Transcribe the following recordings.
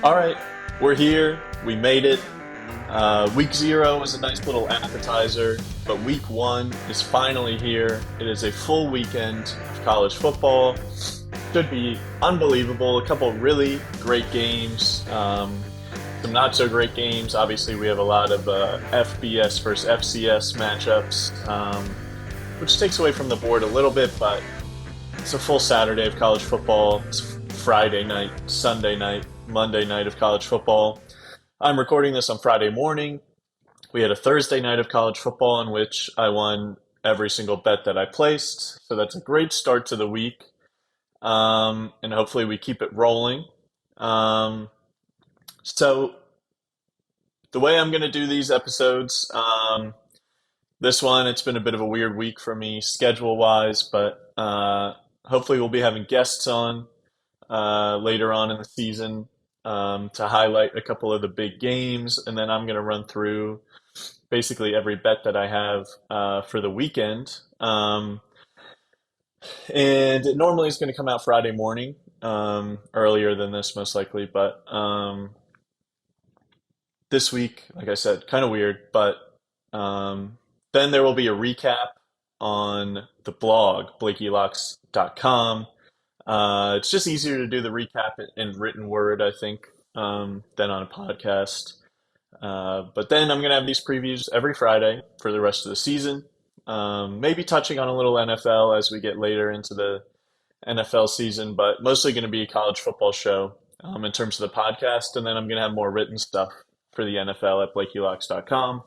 All right, we're here. We made it. Week 0 was a nice little appetizer, but week 1 is finally here. It is a full weekend of college football. Should be unbelievable. A couple really great games, some not so great games. Obviously, we have a lot of FBS versus FCS matchups, which takes away from the board a little bit, but it's a full Saturday of college football. It's Friday night, Sunday night, Monday night of college football. I'm recording this on Friday morning. We had a Thursday night of college football in which I won every single bet that I placed. So that's a great start to the week. And hopefully we keep it rolling. So the way I'm going to do these episodes, this one, it's been a bit of a weird week for me schedule wise, but hopefully we'll be having guests on later on in the season to highlight a couple of the big games, and then I'm going to run through basically every bet that I have for the weekend. And it normally is going to come out Friday morning, earlier than this most likely, but this week, like I said, kind of weird, but then there will be a recap on the blog, blakeylocks.com. It's just easier to do the recap in written word, I think, than on a podcast. But then I'm going to have these previews every Friday for the rest of the season. Maybe touching on a little NFL as we get later into the NFL season, but mostly going to be a college football show in terms of the podcast. And then I'm going to have more written stuff for the NFL at blakeylocks.com.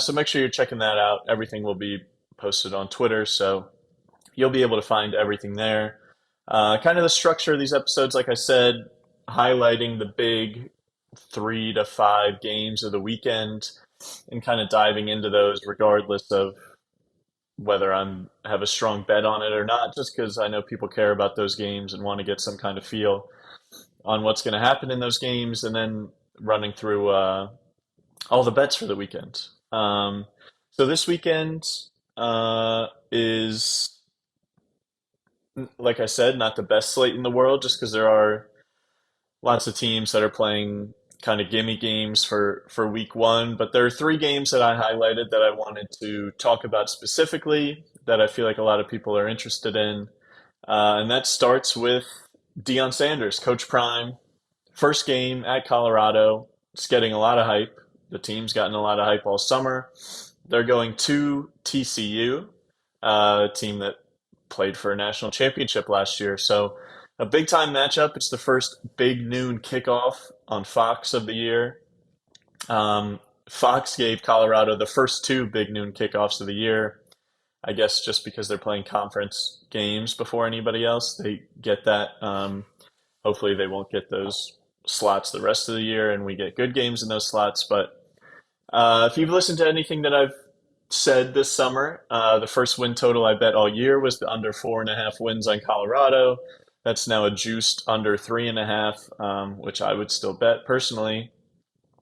So make sure you're checking that out. Everything will be posted on Twitter, so you'll be able to find everything there. Kind of the structure of these episodes, like I said, highlighting the big 3 to 5 games of the weekend and kind of diving into those regardless of whether I'm have a strong bet on it or not, just because I know people care about those games and want to get some kind of feel on what's going to happen in those games, and then running through all the bets for the weekend. So this weekend is, like I said, not the best slate in the world, just because there are lots of teams that are playing kind of gimme games for week 1. But there are 3 games that I highlighted that I wanted to talk about specifically that I feel like a lot of people are interested in. And that starts with Deion Sanders, Coach Prime. First game at Colorado. It's getting a lot of hype. The team's gotten a lot of hype all summer. They're going to TCU, a team that played for a national championship last year. So a big time matchup. It's the first big noon kickoff on Fox of the year. Fox gave Colorado the first 2 big noon kickoffs of the year. I guess just because they're playing conference games before anybody else, they get that. Hopefully they won't get those slots the rest of the year and we get good games in those slots. But if you've listened to anything that I've said this summer, the first win total I bet all year was the under 4.5 wins on Colorado. That's now a juiced under 3.5, which I would still bet personally.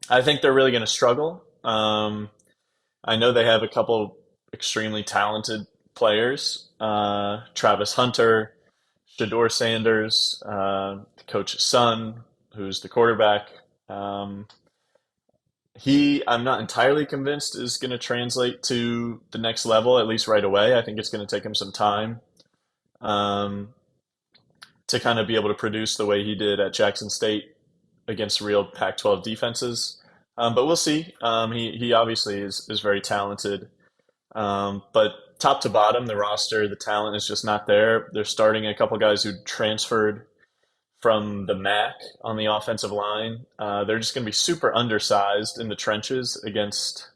I think they're really going to struggle. I know they have a couple extremely talented players. Travis Hunter, Shador Sanders, the coach's son, who's the quarterback. I'm not entirely convinced is going to translate to the next level, at least right away. I think it's going to take him some time to kind of be able to produce the way he did at Jackson State against real Pac-12 defenses. But we'll see. He obviously is very talented. But top to bottom, the roster, the talent is just not there. They're starting a couple guys who transferred from the MAC on the offensive line. They're just going to be super undersized in the trenches against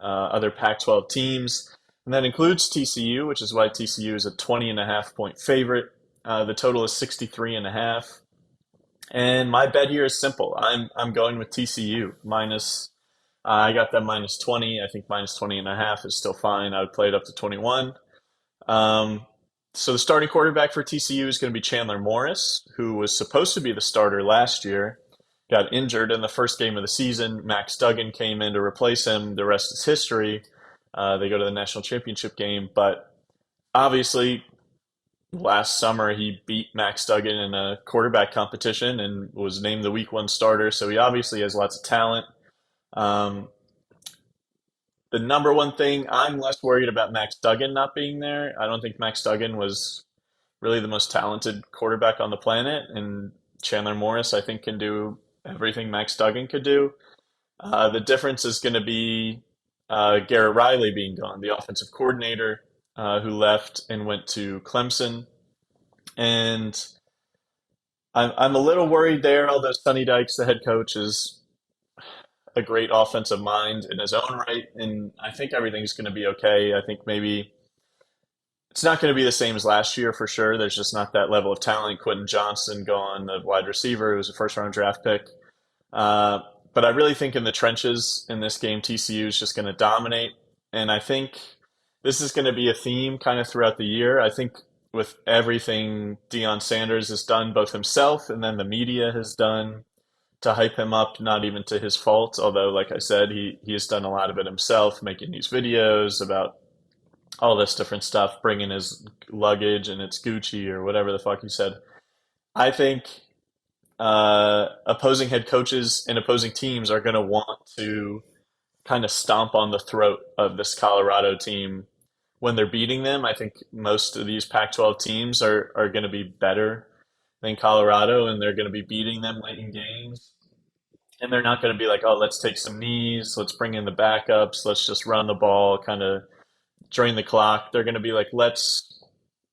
other Pac-12 teams. And that includes TCU, which is why TCU is a 20.5 point favorite. The total is 63.5. And my bet here is simple. I'm going with TCU minus. I got them minus 20. I think minus 20.5 is still fine. I would play it up to 21. So the starting quarterback for TCU is going to be Chandler Morris, who was supposed to be the starter last year, got injured in the first game of the season. Max Duggan came in to replace him. The rest is history. They go to the national championship game, but obviously last summer he beat Max Duggan in a quarterback competition and was named the week one starter. So he obviously has lots of talent. Um, the number one thing, I'm less worried about Max Duggan not being there. I don't think Max Duggan was really the most talented quarterback on the planet, and Chandler Morris, I think, can do everything Max Duggan could do. The difference is going to be Garrett Riley being gone, the offensive coordinator who left and went to Clemson. And I'm a little worried there, although Sonny Dykes, the head coach, is a great offensive mind in his own right. And I think everything's going to be okay. I think maybe it's not going to be the same as last year for sure. There's just not that level of talent. Quentin Johnson gone, the wide receiver, who was a first round draft pick. Uh, but I really think in the trenches in this game, TCU is just going to dominate. And I think this is going to be a theme kind of throughout the year. I think with everything Deion Sanders has done, both himself and then the media has done to hype him up, not even to his fault. Although, like I said, he has done a lot of it himself, making these videos about all this different stuff, bringing his luggage and it's Gucci or whatever the fuck he said. I think opposing head coaches and opposing teams are going to want to kind of stomp on the throat of this Colorado team when they're beating them. I think most of these Pac-12 teams are going to be better than Colorado, and they're going to be beating them late in games. And they're not going to be like, oh, let's take some knees, let's bring in the backups, let's just run the ball, kind of drain the clock. They're going to be like, let's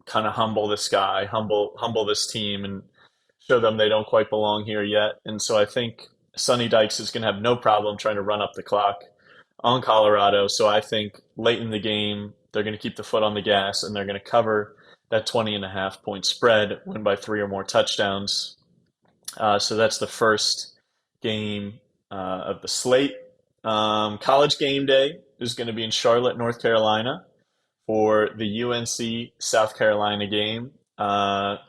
kind of humble this guy, humble this team, and show them they don't quite belong here yet. And so I think Sonny Dykes is going to have no problem trying to run up the clock on Colorado. So I think late in the game, they're going to keep the foot on the gas and they're going to cover that 20.5 point spread, win by 3 or more touchdowns. So that's the first game of the slate. College game day is going to be in Charlotte, North Carolina for the UNC South Carolina game. The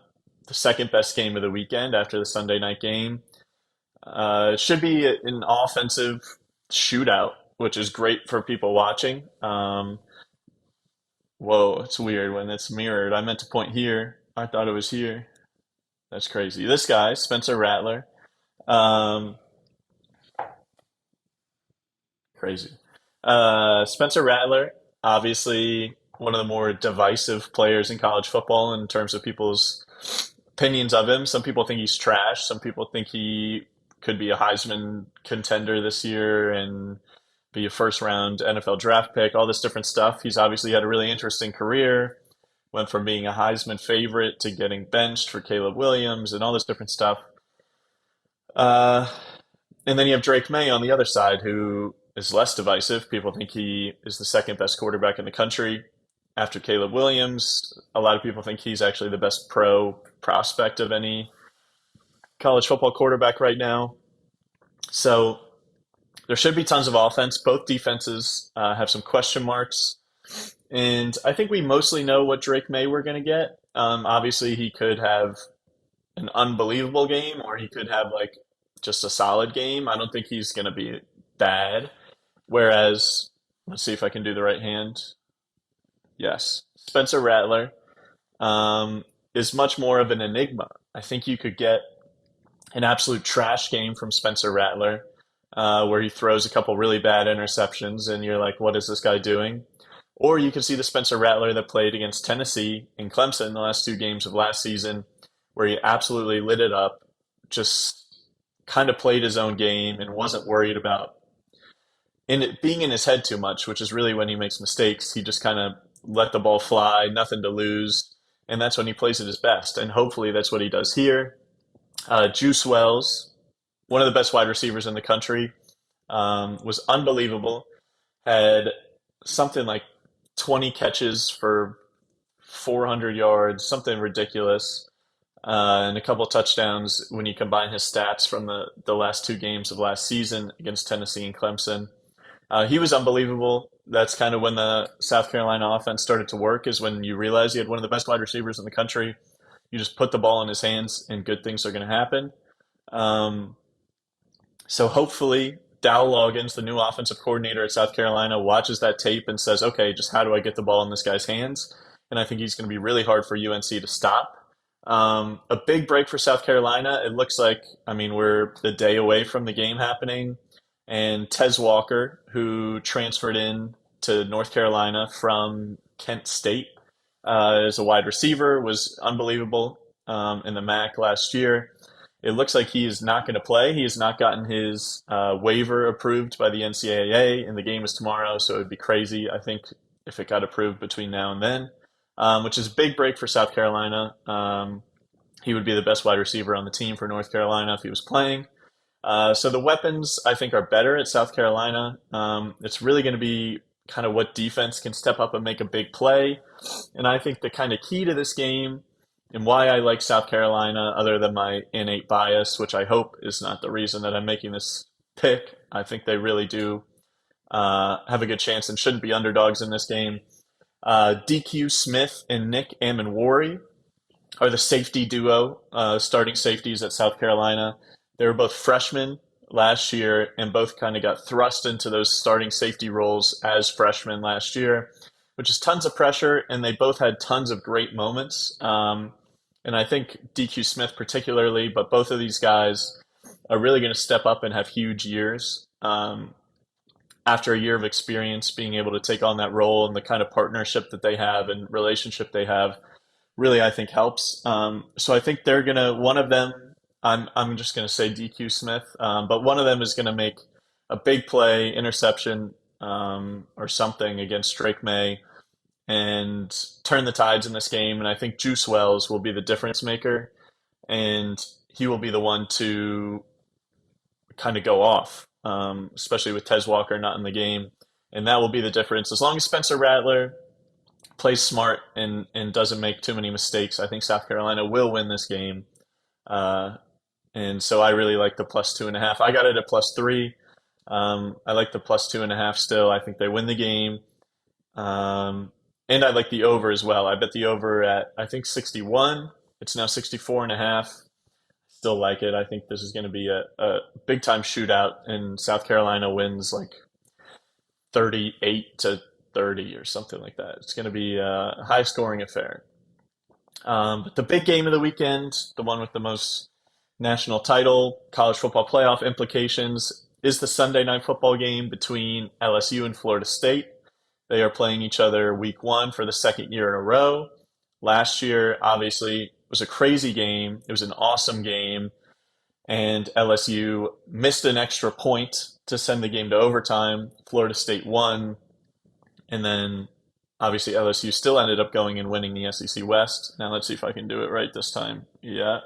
second best game of the weekend after the Sunday night game. It should be an offensive shootout, which is great for people watching. Whoa, it's weird when it's mirrored. I meant to point here. I thought it was here. That's crazy. This guy, Spencer Rattler. Um, Crazy. Spencer Rattler, obviously one of the more divisive players in college football in terms of people's opinions of him. Some people think he's trash. Some people think he could be a Heisman contender this year and be a first round NFL draft pick, all this different stuff. He's obviously had a really interesting career. Went from being a Heisman favorite to getting benched for Caleb Williams and all this different stuff. Uh, and then you have Drake May on the other side, who is less divisive. People think he is the second best quarterback in the country after Caleb Williams. A lot of people think he's actually the best pro prospect of any college football quarterback right now. So there should be tons of offense. Both defenses have some question marks. And I think we mostly know what Drake May we're going to get. Obviously, he could have an unbelievable game or he could have like just a solid game. I don't think he's going to be bad. Whereas, let's see if I can do the right hand. Yes. Spencer Rattler is much more of an enigma. I think you could get an absolute trash game from Spencer Rattler where he throws a couple really bad interceptions and you're like, what is this guy doing? Or you could see the Spencer Rattler that played against Tennessee and Clemson the last two games of last season where he absolutely lit it up, just kind of played his own game and wasn't worried about it being in his head too much, which is really when he makes mistakes. He just kind of let the ball fly, nothing to lose, and that's when he plays at his best. And hopefully that's what he does here. Juice Wells, one of the best wide receivers in the country, was unbelievable. Had something like 20 catches for 400 yards, something ridiculous, and a couple touchdowns when you combine his stats from the last two games of last season against Tennessee and Clemson. He was unbelievable. That's kind of when the South Carolina offense started to work, is when you realize you had one of the best wide receivers in the country. You just put the ball in his hands and good things are going to happen. So hopefully Dow Loggins, the new offensive coordinator at South Carolina, watches that tape and says, okay, just how do I get the ball in this guy's hands? and I think he's going to be really hard for UNC to stop. A big break for South Carolina. It looks like, I mean, we're the day away from the game happening, and Tez Walker, who transferred in to North Carolina from Kent State as a wide receiver, was unbelievable in the MAC last year. It looks like he is not going to play. He has not gotten his waiver approved by the NCAA, and the game is tomorrow, so it would be crazy, I think, if it got approved between now and then, which is a big break for South Carolina. He would be the best wide receiver on the team for North Carolina if he was playing. So the weapons, I think, are better at South Carolina. It's really going to be kind of what defense can step up and make a big play. And I think the kind of key to this game and why I like South Carolina, other than my innate bias, which I hope is not the reason that I'm making this pick, I think they really do have a good chance and shouldn't be underdogs in this game. DQ Smith and Nick Ammonwari are the safety duo, starting safeties at South Carolina. They were both freshmen last year and both kind of got thrust into those starting safety roles as freshmen last year, which is tons of pressure, and they both had tons of great moments. And I think DQ Smith particularly, but both of these guys are really going to step up and have huge years. After a year of experience, being able to take on that role and the kind of partnership that they have and relationship they have really, I think, helps. So I think they're going to, one of them, I'm just going to say DQ Smith, but one of them is going to make a big play, interception, or something against Drake May and turn the tides in this game. And I think Juice Wells will be the difference maker, and he will be the one to kind of go off, especially with Tez Walker not in the game. And that will be the difference. As long as Spencer Rattler plays smart and doesn't make too many mistakes, I think South Carolina will win this game. And so I really like the +2.5. I got it at +3. I like the +2.5 still. I think they win the game. And I like the over as well. I bet the over at, I think, 61. It's now 64.5. Still like it. I think this is going to be a big time shootout, and South Carolina wins like 38-30 or something like that. It's going to be a high scoring affair. But the big game of the weekend, the one with the most national title, college football playoff implications, is the Sunday night football game between LSU and Florida State. They are playing each other week one for the second year in a row. Last year, obviously, was a crazy game. It was an awesome game. And LSU missed an extra point to send the game to overtime. Florida State won. And then, obviously, LSU still ended up going and winning the SEC West. Now, let's see if I can do it right this time. Yeah.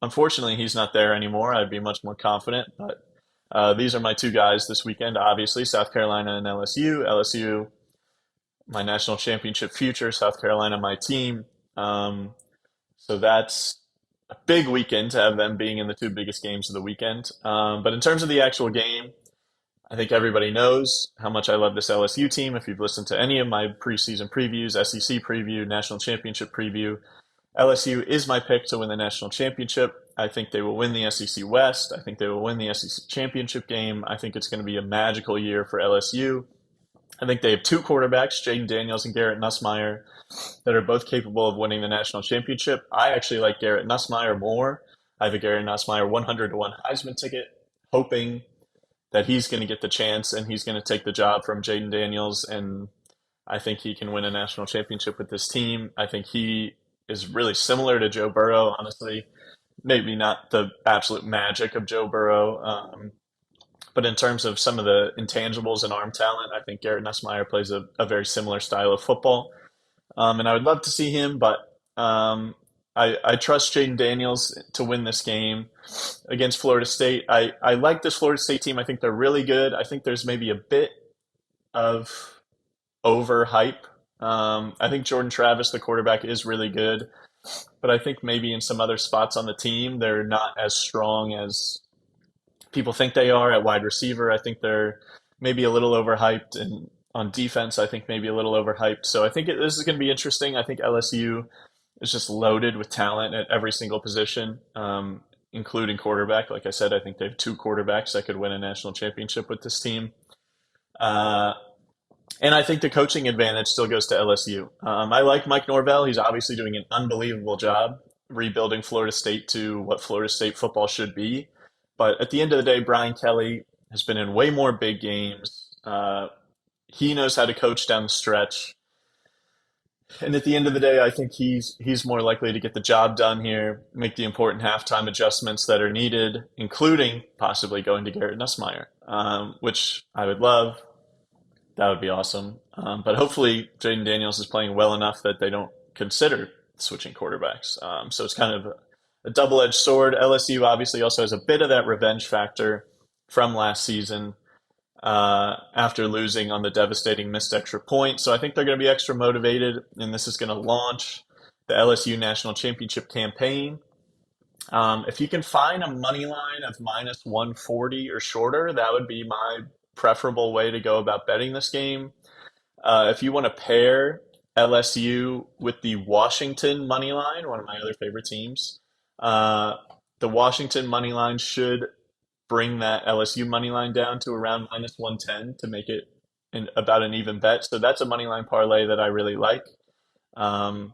Unfortunately, he's not there anymore. I'd be much more confident. But these are my two guys this weekend, obviously, South Carolina and LSU. LSU, my national championship future. South Carolina, my team. So that's a big weekend to have them being in the two biggest games of the weekend. But in terms of the actual game, I think everybody knows how much I love this LSU team. If you've listened to any of my preseason previews, SEC preview, national championship preview, LSU is my pick to win the national championship. I think they will win the SEC West. I think they will win the SEC championship game. I think it's going to be a magical year for LSU. I think they have two quarterbacks, Jaden Daniels and Garrett Nussmeier, that are both capable of winning the national championship. I actually like Garrett Nussmeier more. I have a Garrett Nussmeier 100-1 Heisman ticket, hoping that he's going to get the chance and he's going to take the job from Jaden Daniels. And I think he can win a national championship with this team. I think he is really similar to Joe Burrow, honestly. Maybe not the absolute magic of Joe Burrow, but in terms of some of the intangibles and arm talent, I think Garrett Nussmeier plays a very similar style of football. And I would love to see him, but I trust Jaden Daniels to win this game against Florida State. I like this Florida State team. I think they're really good. I think there's maybe a bit of overhype. I think Jordan Travis, the quarterback, is really good, but I think maybe in some other spots on the team, they're not as strong as people think they are at wide receiver. I think they're maybe a little overhyped, and on defense, I think maybe a little overhyped. So I think this is going to be interesting. I think LSU is just loaded with talent at every single position, including quarterback. Like I said, I think they have two quarterbacks that could win a national championship with this team. And I think the coaching advantage still goes to LSU. I like Mike Norvell. He's obviously doing an unbelievable job rebuilding Florida State to what Florida State football should be. But at the end of the day, Brian Kelly has been in way more big games. He knows how to coach down the stretch. And at the end of the day, I think he's more likely to get the job done here, make the important halftime adjustments that are needed, including possibly going to Garrett Nussmeier, which I would love. That would be awesome. But hopefully, Jaden Daniels is playing well enough that they don't consider switching quarterbacks. So it's kind of a double-edged sword. LSU obviously also has a bit of that revenge factor from last season after losing on the devastating missed extra point. So I think they're going to be extra motivated, and this is going to launch the LSU National Championship campaign. If you can find a money line of minus 140 or shorter, that would be my preferable way to go about betting this game. If you want to pair LSU with the Washington money line, one of my other favorite teams, uh, the Washington money line should bring that LSU money line down to around minus 110 to make it about an even bet. So that's a money line parlay that I really like. Um,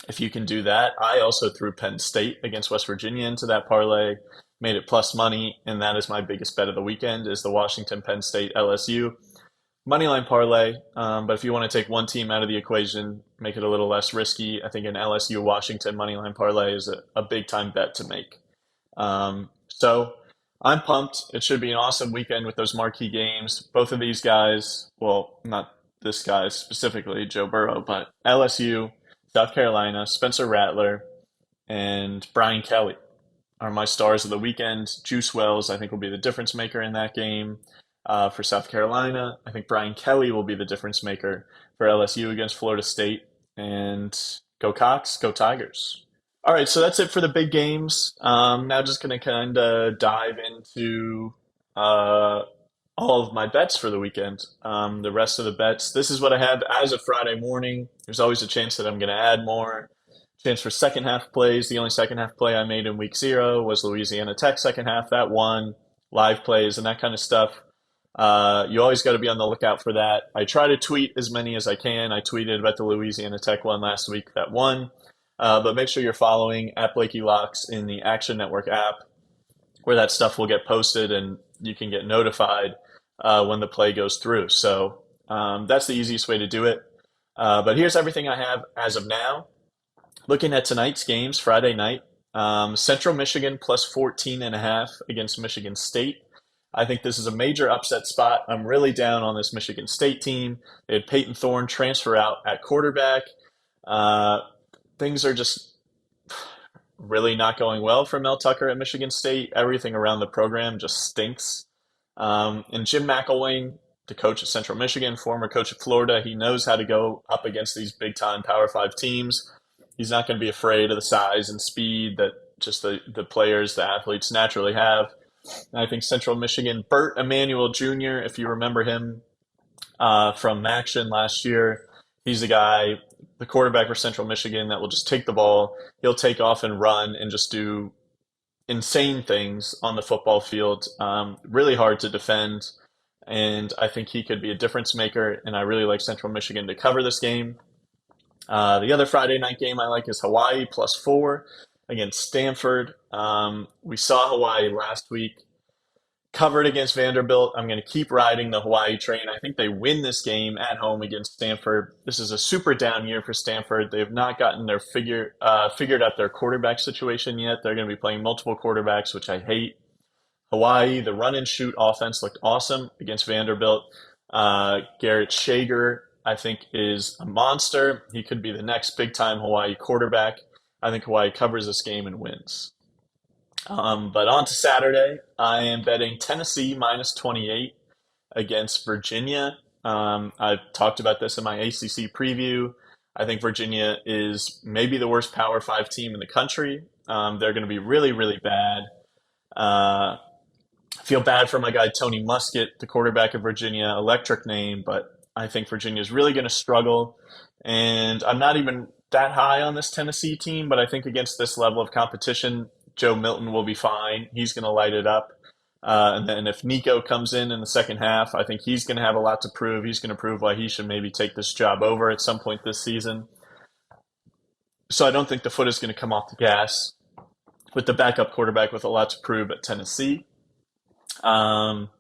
if you can do that, I also threw Penn State against West Virginia into that parlay, made it plus money, and that is my biggest bet of the weekend is the Washington Penn State LSU moneyline parlay. But if you want to take one team out of the equation, make it a little less risky, I think an LSU Washington moneyline parlay is a big time bet to make. So I'm pumped. It should be an awesome weekend with those marquee games. Both of these guys, well, not this guy specifically, Joe Burrow, but LSU, South Carolina, Spencer Rattler, and Brian Kelly are my stars of the weekend. Juice Wells, I think, will be the difference maker in that game for South Carolina. I think Brian Kelly will be the difference maker for LSU against Florida State. And go Cox, go Tigers. All right, so that's it for the big games. Now just going to kind of dive into all of my bets for the weekend. The rest of the bets. This is what I have as of Friday morning. There's always a chance that I'm going to add more. Chance for second half plays. The only second half play I made in week 0 was Louisiana Tech second half. That won. Live plays and that kind of stuff. You always got to be on the lookout for that. I try to tweet as many as I can. I tweeted about the Louisiana Tech one last week that won. But make sure you're following at Blakey Locks in the Action Network app, where that stuff will get posted and you can get notified when the play goes through. So that's the easiest way to do it. But here's everything I have as of now. Looking at tonight's games, Friday night, Central Michigan plus 14.5 against Michigan State. I think this is a major upset spot. I'm really down on this Michigan State team. They had Peyton Thorne transfer out at quarterback. Things are just really not going well for Mel Tucker at Michigan State. Everything around the program just stinks. And Jim McElwain, the coach at Central Michigan, former coach at Florida, he knows how to go up against these big-time Power 5 teams. He's not going to be afraid of the size and speed that just the players, the athletes naturally have. And I think Central Michigan, Burt Emanuel Jr., if you remember him from Action last year, he's the guy, the quarterback for Central Michigan that will just take the ball. He'll take off and run and just do insane things on the football field. Really hard to defend. And I think he could be a difference maker. And I really like Central Michigan to cover this game. The other Friday night game I like is Hawaii plus 4 against Stanford. We saw Hawaii last week, covered against Vanderbilt. I'm going to keep riding the Hawaii train. I think they win this game at home against Stanford. This is a super down year for Stanford. They have not gotten their figured out their quarterback situation yet. They're going to be playing multiple quarterbacks, which I hate. Hawaii, the run and shoot offense looked awesome against Vanderbilt. Garrett Shager, I think, is a monster. He could be the next big-time Hawaii quarterback. I think Hawaii covers this game and wins. But on to Saturday, I am betting Tennessee minus 28 against Virginia. I've talked about this in my ACC preview. I think Virginia is maybe the worst Power 5 team in the country. They're going to be really, really bad. I feel bad for my guy Tony Muskett, the quarterback of Virginia, electric name, but I think Virginia is really going to struggle. And I'm not even that high on this Tennessee team, but I think against this level of competition, Joe Milton will be fine. He's going to light it up. And then if Nico comes in the second half, I think he's going to have a lot to prove. He's going to prove why he should maybe take this job over at some point this season. So I don't think the foot is going to come off the gas with the backup quarterback with a lot to prove at Tennessee. Um,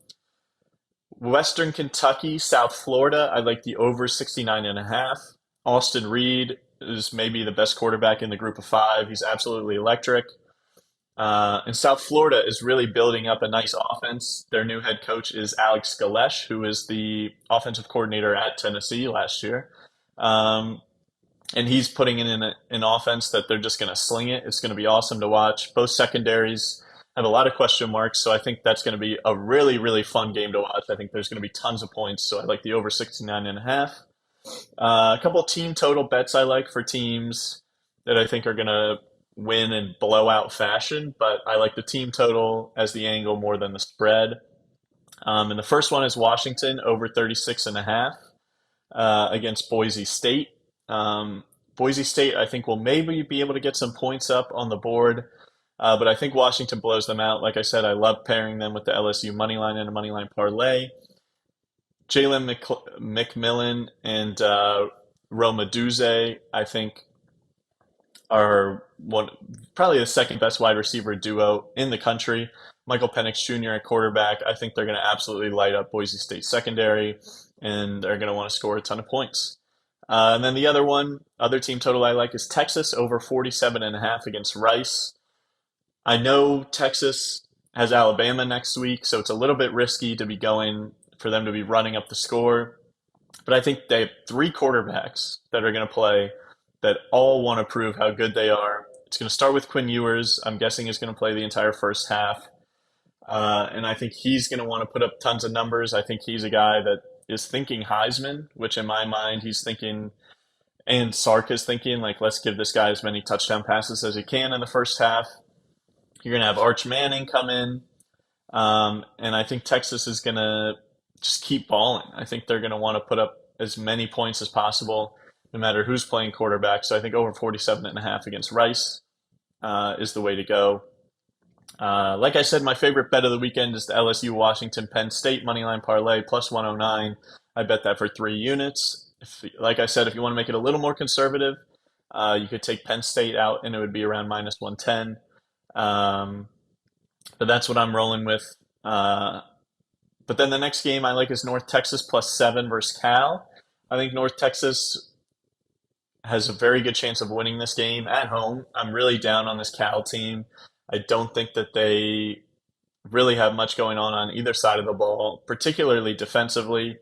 Western Kentucky, South Florida, I like the over 69.5. Austin Reed is maybe the best quarterback in the group of five. He's absolutely electric. And South Florida is really building up a nice offense. Their new head coach is Alex Galesh, who is the offensive coordinator at Tennessee last year. Um, and he's putting in an offense that they're just going to sling it. It's going to be awesome to watch. Both secondaries have a lot of question marks, so I think that's going to be a really, really fun game to watch. I think there's going to be tons of points, so I like the over 69.5. A couple team total bets I like for teams that I think are going to win in blowout fashion, but I like the team total as the angle more than the spread. And the first one is Washington over 36.5 against Boise State. Boise State, I think, will maybe be able to get some points up on the board, but I think Washington blows them out. Like I said, I love pairing them with the LSU money line and a money line parlay. McMillan and Roma Duze, I think, are probably the second best wide receiver duo in the country. Michael Penix Jr. at quarterback. I think they're going to absolutely light up Boise State secondary, and they're going to want to score a ton of points. And then the other team total I like is Texas over 47.5 against Rice. I know Texas has Alabama next week, so it's a little bit risky to be going for them to be running up the score. But I think they have three quarterbacks that are going to play that all want to prove how good they are. It's going to start with Quinn Ewers. I'm guessing he's going to play the entire first half. And I think he's going to want to put up tons of numbers. I think he's a guy that is thinking Heisman, which in my mind he's thinking, and Sark is thinking, like, let's give this guy as many touchdown passes as he can in the first half. You're going to have Arch Manning come in. And I think Texas is going to just keep balling. I think they're going to want to put up as many points as possible, no matter who's playing quarterback. So I think over 47.5 against Rice is the way to go. Like I said, my favorite bet of the weekend is the LSU Washington Penn State moneyline parlay plus 109. I bet that for 3 units. Like I said, if you want to make it a little more conservative, you could take Penn State out and it would be around minus 110. But that's what I'm rolling with. But then the next game I like is North Texas plus 7 versus Cal. I think North Texas has a very good chance of winning this game at home. I'm really down on this Cal team. I don't think that they really have much going on either side of the ball, particularly defensively.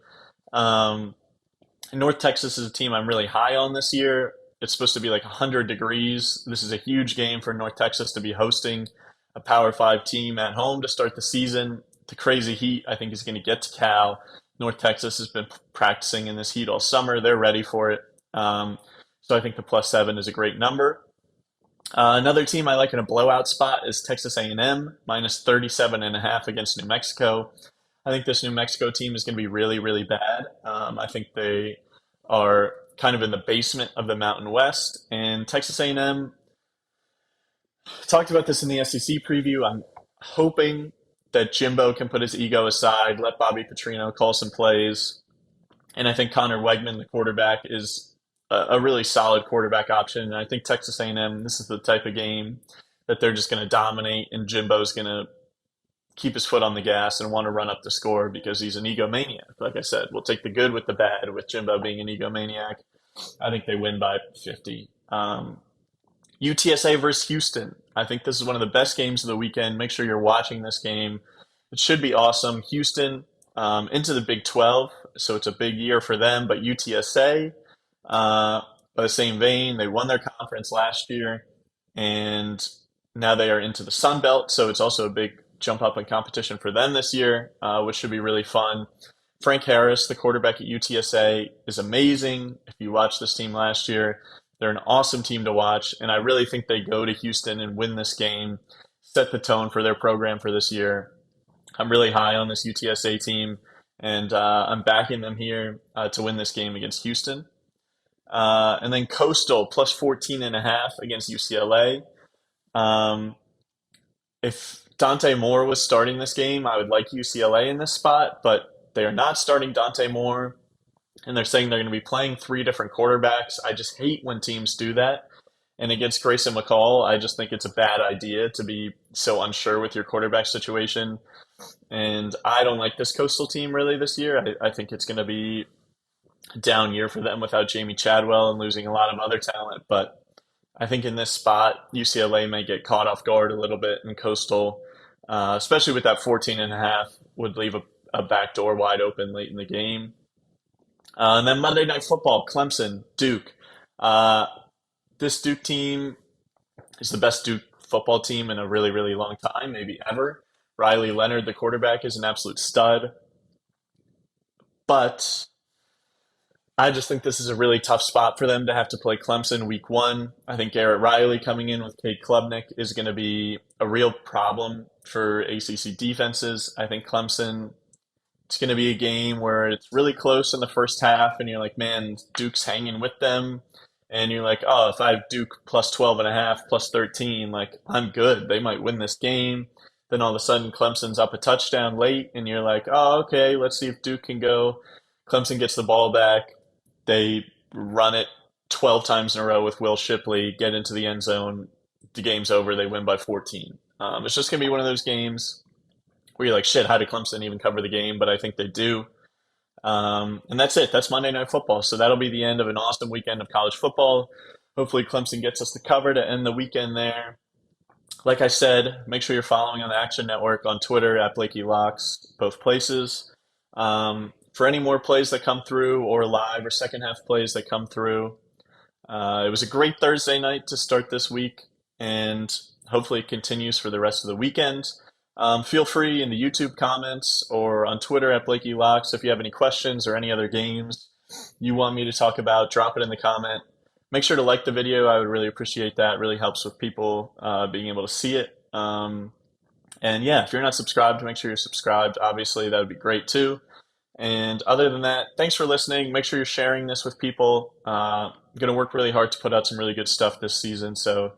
North Texas is a team I'm really high on this year. It's supposed to be like 100 degrees. This is a huge game for North Texas to be hosting a Power 5 team at home to start the season. The crazy heat, I think, is going to get to Cal. North Texas has been practicing in this heat all summer. They're ready for it. So I think the plus 7 is a great number. Another team I like in a blowout spot is Texas A&M, minus 37.5 against New Mexico. I think this New Mexico team is going to be really, really bad. I think they are kind of in the basement of the Mountain West. And Texas A&M, talked about this in the SEC preview. I'm hoping that Jimbo can put his ego aside, let Bobby Petrino call some plays. And I think Connor Wegman, the quarterback, is a really solid quarterback option. And I think Texas A&M, this is the type of game that they're just going to dominate, and Jimbo's going to keep his foot on the gas and want to run up the score because he's an egomaniac. Like I said, we'll take the good with the bad with Jimbo being an egomaniac. I think they win by 50. UTSA versus Houston. I think this is one of the best games of the weekend. Make sure you're watching this game. It should be awesome. Houston into the Big 12, so it's a big year for them. But UTSA, by the same vein, they won their conference last year, and now they are into the Sun Belt, so it's also a big jump up in competition for them this year, which should be really fun. Frank Harris, the quarterback at UTSA, is amazing. If you watched this team last year, they're an awesome team to watch, and I really think they go to Houston and win this game, set the tone for their program for this year. I'm really high on this UTSA team, and I'm backing them here to win this game against Houston. And then Coastal plus 14.5 against UCLA. If Dante Moore was starting this game, I would like UCLA in this spot, but they are not starting Dante Moore, and they're saying they're going to be playing three different quarterbacks. I just hate when teams do that. And against Grayson McCall, I just think it's a bad idea to be so unsure with your quarterback situation. And I don't like this Coastal team really this year. I think it's going to be a down year for them without Jamie Chadwell and losing a lot of other talent. But I think in this spot, UCLA may get caught off guard a little bit, and Coastal, especially with that 14 and a half, would leave a back door wide open late in the game. And then Monday Night Football, Clemson, Duke. Uh, this Duke team is the best Duke football team in a really, really long time, maybe ever. Riley Leonard, the quarterback, is an absolute stud. But I just think this is a really tough spot for them to have to play Clemson week one. I think Garrett Riley coming in with Cade Klubnik is going to be a real problem for ACC defenses. I think Clemson, it's going to be a game where it's really close in the first half, and you're like, man, Duke's hanging with them. And you're like, oh, if I have Duke plus 12 and a half, plus 13, like, I'm good. They might win this game. Then all of a sudden, Clemson's up a touchdown late, and you're like, oh, okay, let's see if Duke can go. Clemson gets the ball back. They run it 12 times in a row with Will Shipley, get into the end zone. The game's over. They win by 14. It's just going to be one of those games where you're like, shit, how did Clemson even cover the game? But I think they do. And that's it. That's Monday Night Football. So that'll be the end of an awesome weekend of college football. Hopefully Clemson gets us the cover to end the weekend there. Like I said, make sure you're following on the Action Network on Twitter at Blakey Locks, both places. For any more plays that come through or live or second half plays that come through, it was a great Thursday night to start this week, and hopefully it continues for the rest of the weekend. Feel free in the YouTube comments or on Twitter at Blakey Locks if you have any questions or any other games you want me to talk about, drop it in the comment. Make sure to like the video. I would really appreciate that. It really helps with people being able to see it. And yeah, if you're not subscribed, make sure you're subscribed. Obviously, that would be great too. And other than that, thanks for listening. Make sure you're sharing this with people. I'm going to work really hard to put out some really good stuff this season. So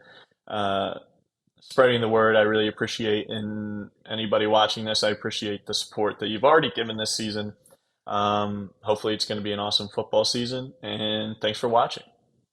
spreading the word, I really appreciate. And anybody watching this, I appreciate the support that you've already given this season. Hopefully it's going to be an awesome football season. And thanks for watching.